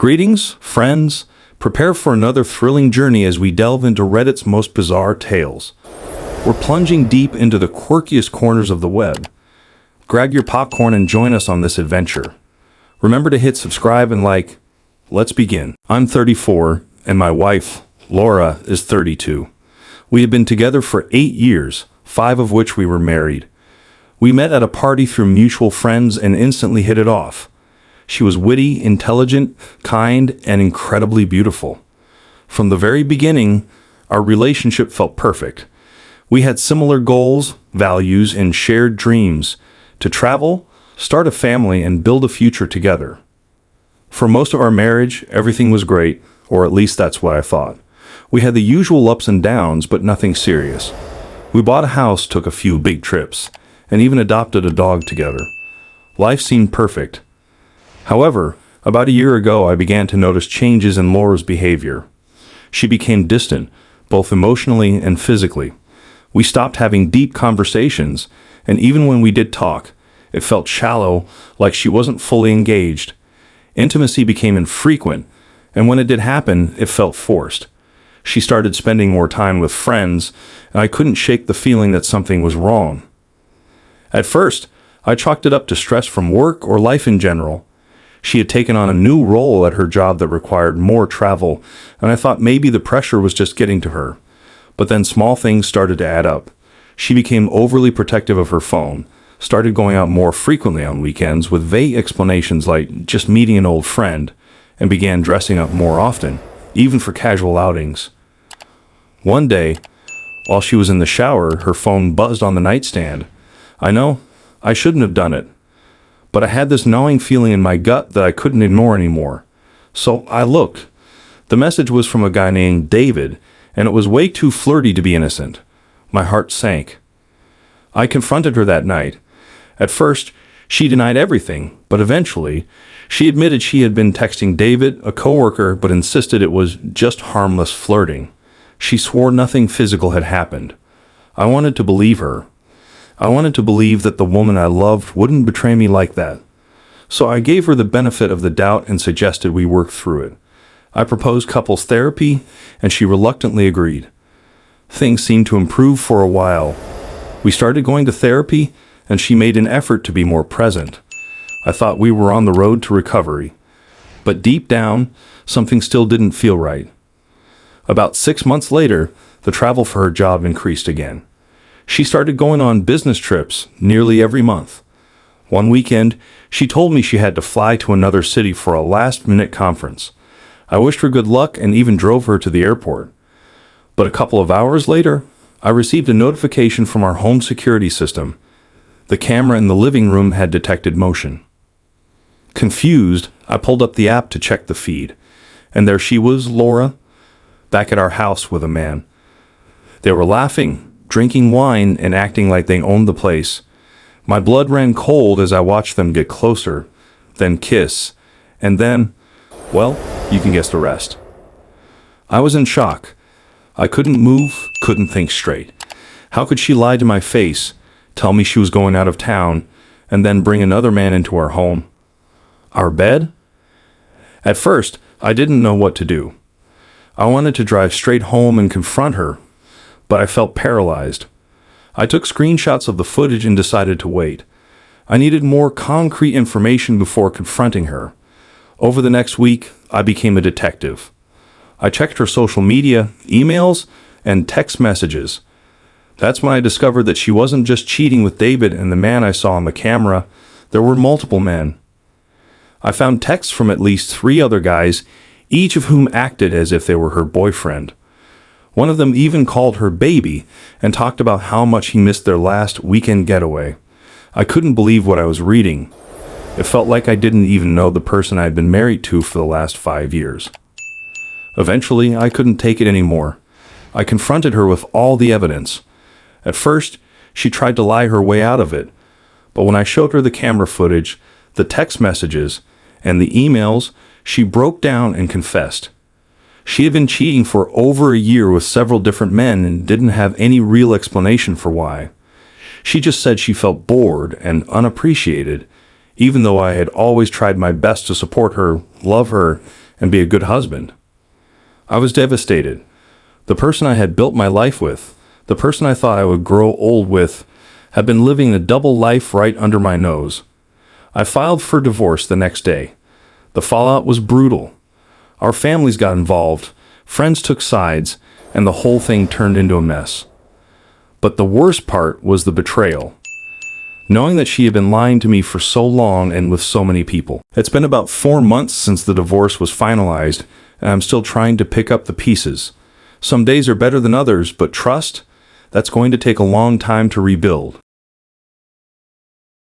Greetings, friends. Prepare for another thrilling journey as we delve into Reddit's most bizarre tales. We're plunging deep into the quirkiest corners of the web. Grab your popcorn and join us on this adventure. Remember to hit subscribe and like. Let's begin. I'm 34, and my wife, Laura, is 32. We have been together for 8 years, 5 of which we were married. We met at a party through mutual friends and instantly hit it off. She was witty, intelligent, kind, and incredibly beautiful. From the very beginning, our relationship felt perfect. We had similar goals, values, and shared dreams to travel, start a family, and build a future together. For most of our marriage, everything was great, or at least that's what I thought. We had the usual ups and downs, but nothing serious. We bought a house, took a few big trips, and even adopted a dog together. Life seemed perfect. However, about a year ago, I began to notice changes in Laura's behavior. She became distant, both emotionally and physically. We stopped having deep conversations, and even when we did talk, it felt shallow, like she wasn't fully engaged. Intimacy became infrequent, and when it did happen, it felt forced. She started spending more time with friends, and I couldn't shake the feeling that something was wrong. At first, I chalked it up to stress from work or life in general. She had taken on a new role at her job that required more travel, and I thought maybe the pressure was just getting to her. But then small things started to add up. She became overly protective of her phone, started going out more frequently on weekends with vague explanations like just meeting an old friend, and began dressing up more often, even for casual outings. One day, while she was in the shower, her phone buzzed on the nightstand. I know, I shouldn't have done it. But I had this gnawing feeling in my gut that I couldn't ignore anymore. So I looked. The message was from a guy named David, and it was way too flirty to be innocent. My heart sank. I confronted her that night. At first, she denied everything, but eventually, she admitted she had been texting David, a coworker, but insisted it was just harmless flirting. She swore nothing physical had happened. I wanted to believe her. I wanted to believe that the woman I loved wouldn't betray me like that. So I gave her the benefit of the doubt and suggested we work through it. I proposed couples therapy, and she reluctantly agreed. Things seemed to improve for a while. We started going to therapy, and she made an effort to be more present. I thought we were on the road to recovery. But deep down, something still didn't feel right. About 6 months later, the travel for her job increased again. She started going on business trips nearly every month. One weekend, she told me she had to fly to another city for a last-minute conference. I wished her good luck and even drove her to the airport. But a couple of hours later, I received a notification from our home security system. The camera in the living room had detected motion. Confused, I pulled up the app to check the feed, and there she was, Laura, back at our house with a man. They were laughing, drinking wine, and acting like they owned the place. My blood ran cold as I watched them get closer, then kiss, and then, well, you can guess the rest. I was in shock. I couldn't move, couldn't think straight. How could she lie to my face, tell me she was going out of town, and then bring another man into our home? Our bed? At first, I didn't know what to do. I wanted to drive straight home and confront her, but I felt paralyzed. I took screenshots of the footage and decided to wait. I needed more concrete information before confronting her. Over the next week, I became a detective. I checked her social media, emails, and text messages. That's when I discovered that she wasn't just cheating with David and the man I saw on the camera. There were multiple men. I found texts from at least 3 other guys, each of whom acted as if they were her boyfriend. One of them even called her baby and talked about how much he missed their last weekend getaway. I couldn't believe what I was reading. It felt like I didn't even know the person I had been married to for the last 5 years. Eventually, I couldn't take it anymore. I confronted her with all the evidence. At first, she tried to lie her way out of it. But when I showed her the camera footage, the text messages, and the emails, she broke down and confessed. She had been cheating for over a year with several different men and didn't have any real explanation for why. She just said she felt bored and unappreciated, even though I had always tried my best to support her, love her, and be a good husband. I was devastated. The person I had built my life with, the person I thought I would grow old with, had been living a double life right under my nose. I filed for divorce the next day. The fallout was brutal. Our families got involved, friends took sides, and the whole thing turned into a mess. But the worst part was the betrayal. Knowing that she had been lying to me for so long and with so many people. It's been about 4 months since the divorce was finalized, and I'm still trying to pick up the pieces. Some days are better than others, but trust? That's going to take a long time to rebuild.